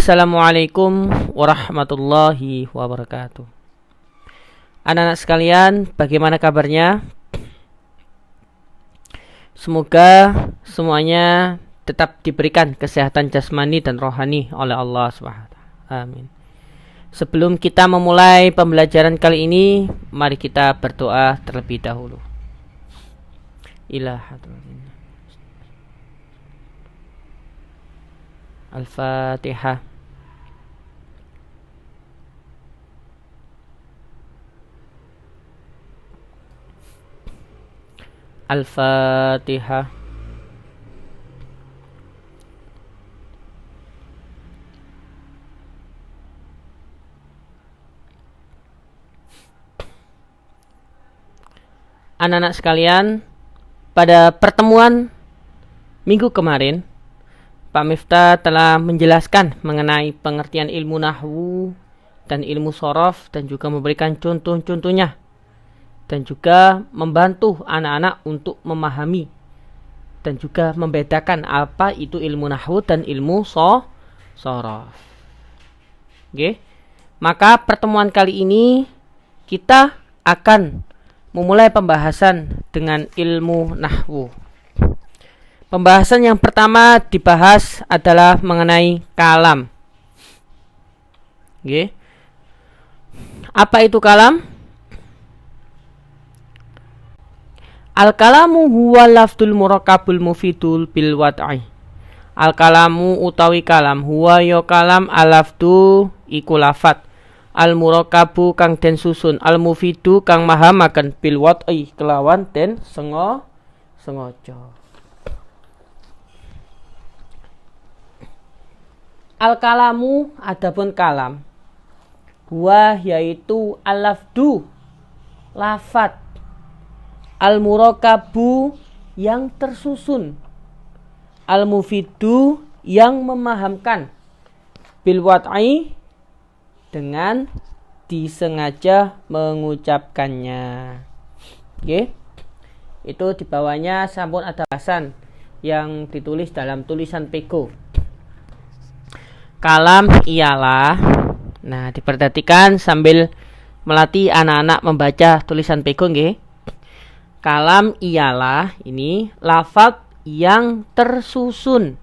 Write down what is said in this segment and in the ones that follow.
Assalamualaikum warahmatullahi wabarakatuh. Anak-anak sekalian, bagaimana kabarnya? Semoga semuanya tetap diberikan kesehatan jasmani dan rohani oleh Allah SWT. Amin. Sebelum kita memulai pembelajaran kali ini, mari kita berdoa terlebih dahulu. Al-Fatihah. Al-Fatihah. Anak-anak sekalian, pada pertemuan minggu kemarin Pak Miftah telah menjelaskan mengenai pengertian ilmu nahwu dan ilmu shorof dan juga memberikan contoh-contohnya dan juga membantu anak-anak untuk memahami dan juga membedakan apa itu ilmu nahwu dan ilmu shorof. Oke. Maka pertemuan kali ini kita akan memulai pembahasan dengan ilmu nahwu. Pembahasan yang pertama dibahas adalah mengenai kalam. Oke. Apa itu kalam? Al-kalamu huwa lafdul murakkabul mufidul bil wad'i. Al-kalamu utawi kalam huwa ya kalam al-lafdu iku lafat. Al-murakkabu kang den susun, al-mufidu kang maha makan bil wad'i kelawan den sengaja. Al-kalamu adapun kalam huwa yaitu al-lafdu lafat, al-murakkabu yang tersusun, al-mufidu yang memahamkan, bil wad'i dengan disengaja mengucapkannya. Oke. Itu di bawahnya sampun ada bahasan yang ditulis dalam tulisan Pego. Kalam ialah, nah diperhatikan sambil melatih anak-anak membaca tulisan Pego nggih. Kalam ialah ini lafaz yang tersusun.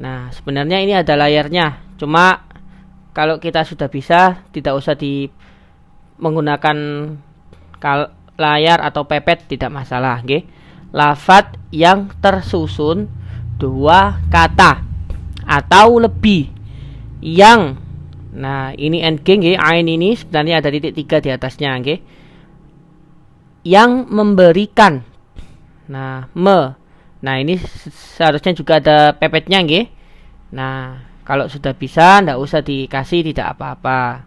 Nah, sebenarnya ini ada layarnya. Cuma kalau kita sudah bisa tidak usah menggunakan layar atau pepet, tidak masalah nggih. Lafaz yang tersusun dua kata atau lebih yang, nah ini NG nggih, ain ini sebenarnya ada titik 3 di atasnya nggih. Yang memberikan. Nah, nah ini seharusnya juga ada pepetnya nggih. Nah, kalau sudah bisa ndak usah dikasih, tidak apa-apa.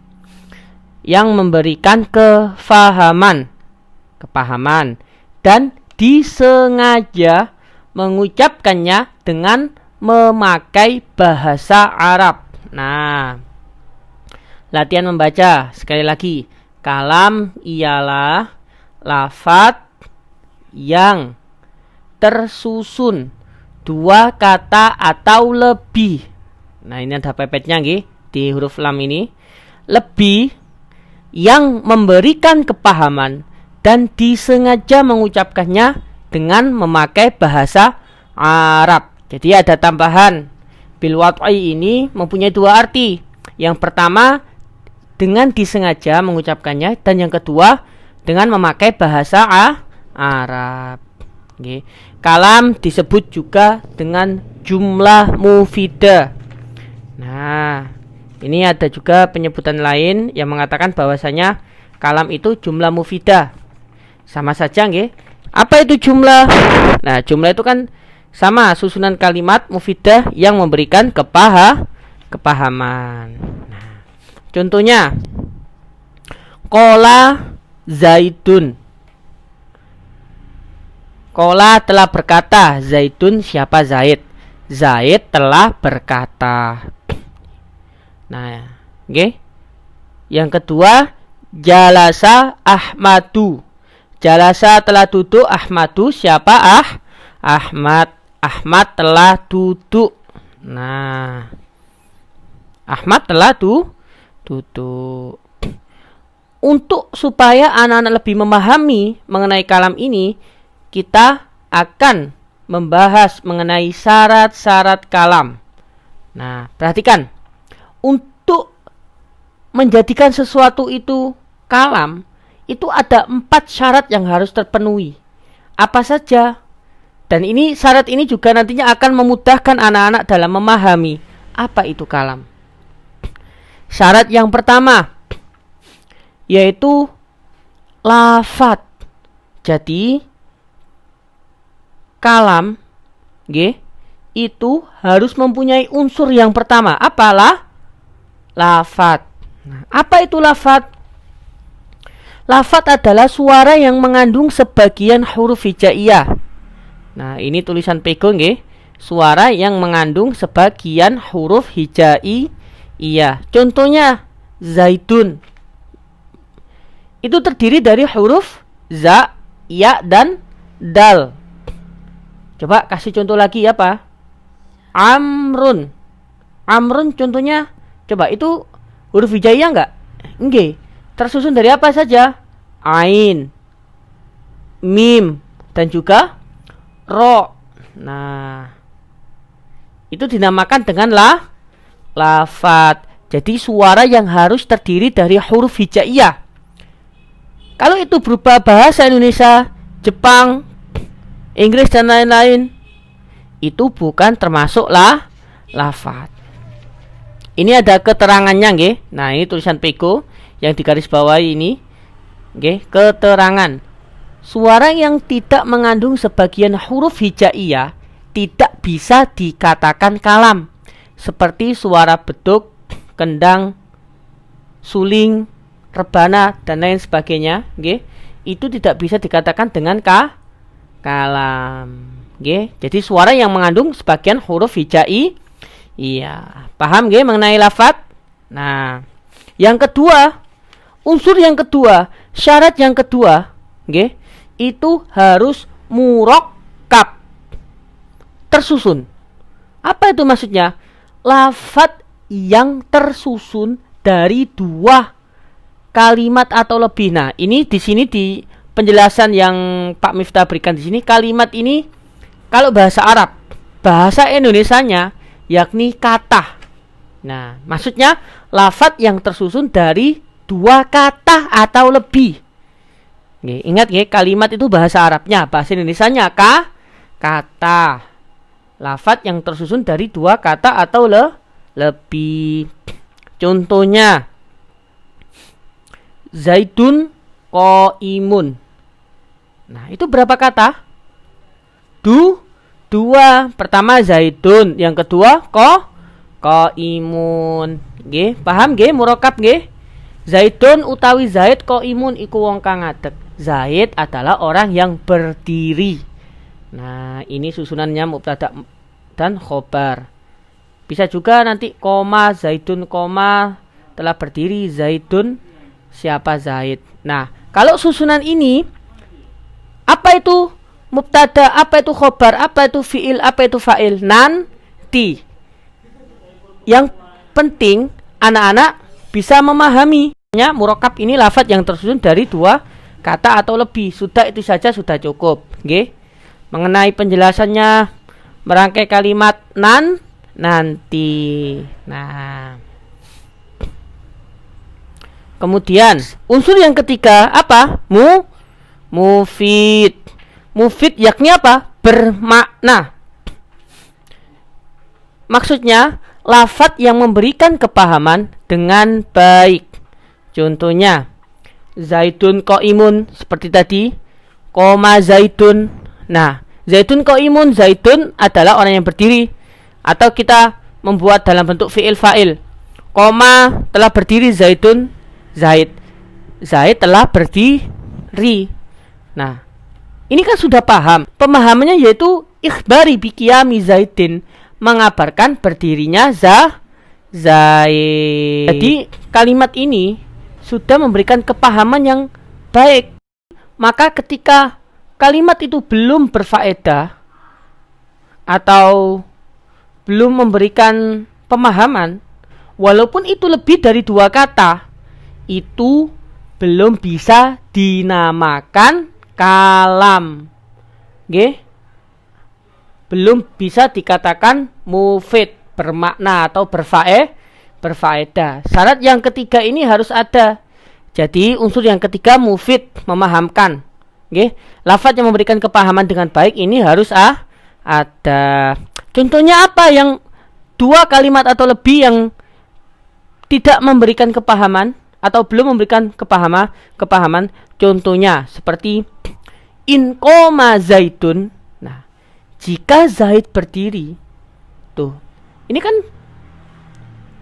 Yang memberikan kepahaman dan disengaja mengucapkannya dengan memakai bahasa Arab. Nah, latihan membaca sekali lagi. Kalam ialah lafaz yang tersusun dua kata atau lebih. Nah, ini ada pepetnya nggih di huruf lam ini. Lebih yang memberikan kepahaman dan disengaja mengucapkannya dengan memakai bahasa Arab. Jadi ada tambahan. Bil wad'i ini mempunyai dua arti. Yang pertama dengan disengaja mengucapkannya, dan yang kedua dengan memakai bahasa Arab. Okay. Kalam disebut juga dengan jumlah mufidah. Nah, ini ada juga penyebutan lain yang mengatakan bahwasanya kalam itu jumlah mufidah. Sama saja nggih. Apa itu jumlah? Nah, jumlah itu kan sama susunan kalimat mufidah yang memberikan kepahaman. Nah, contohnya qala Zaidun. Qala telah berkata, Zaidun siapa Zaid? Zaid telah berkata. Nah, oke. Yang kedua, jalasa Ahmadu. Jalasa telah duduk, Ahmadu siapa? Ahmad. Ahmad telah duduk. Nah, Ahmad telah duduk. Untuk supaya anak-anak lebih memahami mengenai kalam ini, kita akan membahas mengenai syarat-syarat kalam. Nah, perhatikan. Untuk menjadikan sesuatu itu kalam, itu ada 4 syarat yang harus terpenuhi. Apa saja? Dan ini syarat ini juga nantinya akan memudahkan anak-anak dalam memahami apa itu kalam. Syarat yang pertama yaitu lafadz. Jadi kalam itu harus mempunyai unsur yang pertama. Apalah? Lafadz. Nah, apa itu lafadz? Lafadz adalah suara yang mengandung sebagian huruf hijaiyah. Nah, ini tulisan pego nggih. Suara yang mengandung sebagian huruf hijaiyah. Contohnya zaitun. Itu terdiri dari huruf za, ya, dan dal. Coba kasih contoh lagi apa? Amrun. Amrun contohnya, coba itu huruf hijaiyah enggak? Nggih. Tersusun dari apa saja? Ain, mim, dan juga ro. Nah, itu dinamakan dengan lafadz. Jadi suara yang harus terdiri dari huruf hijaiyah. Kalau itu berupa bahasa Indonesia, Jepang, Inggris, dan lain-lain, itu bukan termasuk lafadz. Ini ada keterangannya nggih. Nah, ini tulisan pego yang digaris bawahi ini. Nggih, keterangan. Suara yang tidak mengandung sebagian huruf hijaiyah tidak bisa dikatakan kalam. Seperti suara beduk, kendang, suling, rebana, dan lain sebagainya, nggih. Itu tidak bisa dikatakan dengan kalam. Nggih. Jadi suara yang mengandung sebagian huruf hijaiyah. Iya, paham nggih mengenai lafadz? Nah, yang kedua, unsur yang kedua, syarat yang kedua, nggih, itu harus murokkab, tersusun. Apa itu maksudnya? Lafadz yang tersusun dari 2 kalimat atau lebih. Nah, ini di sini di penjelasan yang Pak Miftah berikan di sini, kalimat ini kalau bahasa Arab, bahasa Indonesianya yakni kata. Nah, maksudnya lafadz yang tersusun dari 2 kata atau lebih. Nggih, ingat nggih, kalimat itu bahasa Arabnya, bahasa Indonesianya kata. Lafadz yang tersusun dari 2 kata atau lebih. Contohnya zaitun qaimun. Nah, itu berapa kata? 2. Pertama zaitun, yang kedua qaimun. Nggih, paham nggih murokkab nggih? Zaitun utawi Zaid qaimun iku wong kang ngadeg. Zaid adalah orang yang berdiri. Nah, ini susunannya mubtada dan khobar. Bisa juga nanti koma zaitun koma telah berdiri zaitun siapa Zaid. Nah, kalau susunan ini apa itu mubtada, apa itu khobar, apa itu fiil, apa itu fa'il, nanti. Yang penting anak-anak bisa memahami murokkab ini lafadz yang tersusun dari 2 kata atau lebih. Sudah, itu saja sudah cukup. Nggih. Mengenai penjelasannya merangkai kalimat nanti. Nah, kemudian unsur yang ketiga apa? Mufid. Mufid yakni apa? Bermakna. Maksudnya lafadz yang memberikan kepahaman dengan baik. Contohnya zaitun qaimun seperti tadi, koma zaitun. Nah, zaitun qaimun, zaitun adalah orang yang berdiri. Atau kita membuat dalam bentuk fi'il fa'il, koma telah berdiri zaitun, Zaid. Zaid telah berdiri. Nah, ini kan sudah paham. Pemahamannya yaitu ikhbari biqiyami zaidin, mengabarkan berdirinya Zaid. Jadi kalimat ini sudah memberikan kepahaman yang baik. Maka ketika kalimat itu belum berfaedah atau belum memberikan pemahaman, walaupun itu lebih dari 2 kata, itu belum bisa dinamakan kalam. Nggih. Belum bisa dikatakan mufid, bermakna atau berfaedah. Syarat yang ketiga ini harus ada. Jadi unsur yang ketiga mufid, memahamkan. Nggih. Lafaz yang memberikan kepahaman dengan baik ini harus ada. Contohnya apa yang 2 kalimat atau lebih yang tidak memberikan kepahaman atau belum memberikan kepahaman? Contohnya seperti in qoma zaidun. Nah, jika Zaid berdiri, tuh, ini kan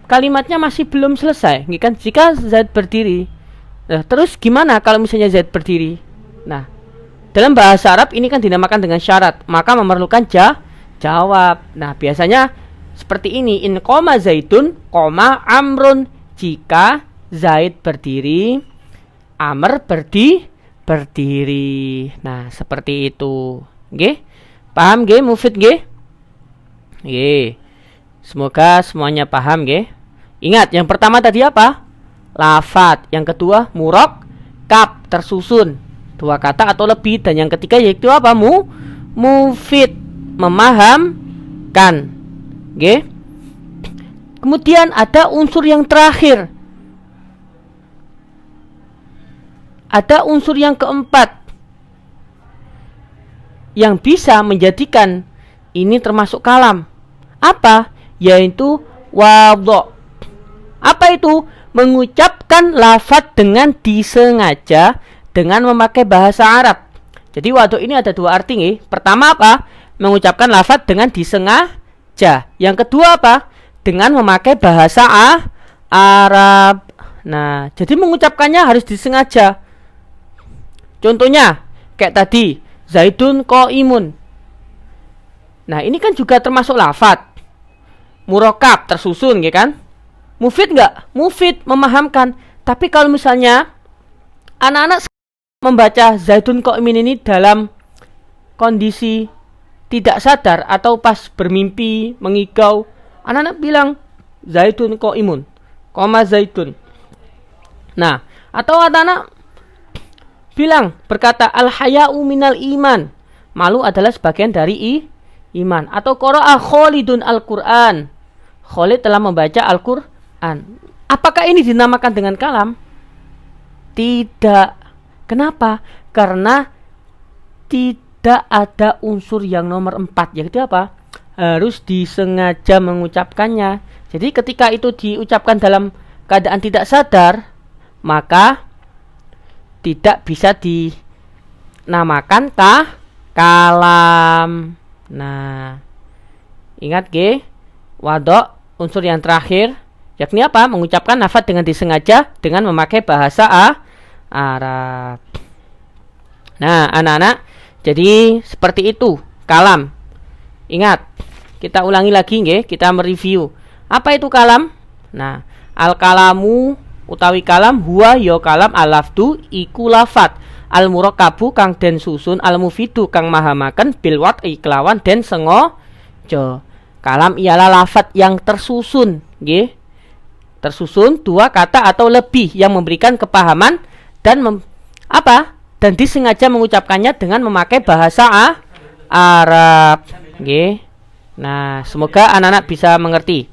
kalimatnya masih belum selesai, kan? Jika Zaid berdiri, nah, terus gimana kalau misalnya Zaid berdiri? Nah, dalam bahasa Arab ini kan dinamakan dengan syarat, maka memerlukan jawab. Nah, biasanya seperti ini, in qoma zaidun, qoma amrun. Jika Zaid berdiri, Amr berdiri. Nah, seperti itu. Nggih? Paham nggih mufid nggih? Nggih. Semoga semuanya paham nggih. Ingat, yang pertama tadi apa? Lafat. Yang kedua murakkab, tersusun 2 kata atau lebih, dan yang ketiga yaitu apa? Mufid, memahamkan. Nggih. Kemudian ada unsur yang terakhir. Ada unsur yang keempat yang bisa menjadikan ini termasuk kalam. Apa? Yaitu wadho. Apa itu? Mengucapkan lafaz dengan disengaja dengan memakai bahasa Arab. Jadi wadho ini ada 2 arti nih. Pertama apa? Mengucapkan lafaz dengan disengaja. Yang kedua apa? Dengan memakai bahasa Arab. Nah, jadi mengucapkannya harus disengaja. Contohnya kayak tadi, Zaidun qaimun. Nah, ini kan juga termasuk lafaz. Murakkab, tersusun, ya kan? Mufid enggak? Mufid, memahamkan. Tapi kalau misalnya anak-anak membaca Zaidun qaimin ini dalam kondisi tidak sadar atau pas bermimpi, mengigau, anak-anak bilang Zaidun qaimun, koma Zaidun. Nah, atau anak-anak bilang, berkata al-haya'u minal iman, malu adalah sebagian dari iman. Atau qara'a Khalidun al-Qur'an, Khalid telah membaca Al-Qur'an. Apakah ini dinamakan dengan kalam? Tidak. Kenapa? Karena tidak ada unsur yang nomor 4, yaitu apa? Harus disengaja mengucapkannya. Jadi ketika itu diucapkan dalam keadaan tidak sadar, maka tidak bisa dinamakan kalam. Nah, ingat ge, wadho unsur yang terakhir, yakni apa? Mengucapkan lafaz dengan disengaja dengan memakai bahasa Arab. Nah, anak-anak, jadi seperti itu kalam. Ingat, kita ulangi lagi nggih, kita mereview. Apa itu kalam? Nah, al-kalamu utawi kalam huwa ya kalam alafdu iku lafat al-murakkabu kang den susun al-mufidu kang mahamaken bil wad'i kelawan den sengaja. Kalam ialah lafat yang tersusun, nggih. Tersusun 2 kata atau lebih yang memberikan kepahaman dan dan disengaja mengucapkannya dengan memakai bahasa Arab, nggih. Nah, semoga anak-anak bisa mengerti.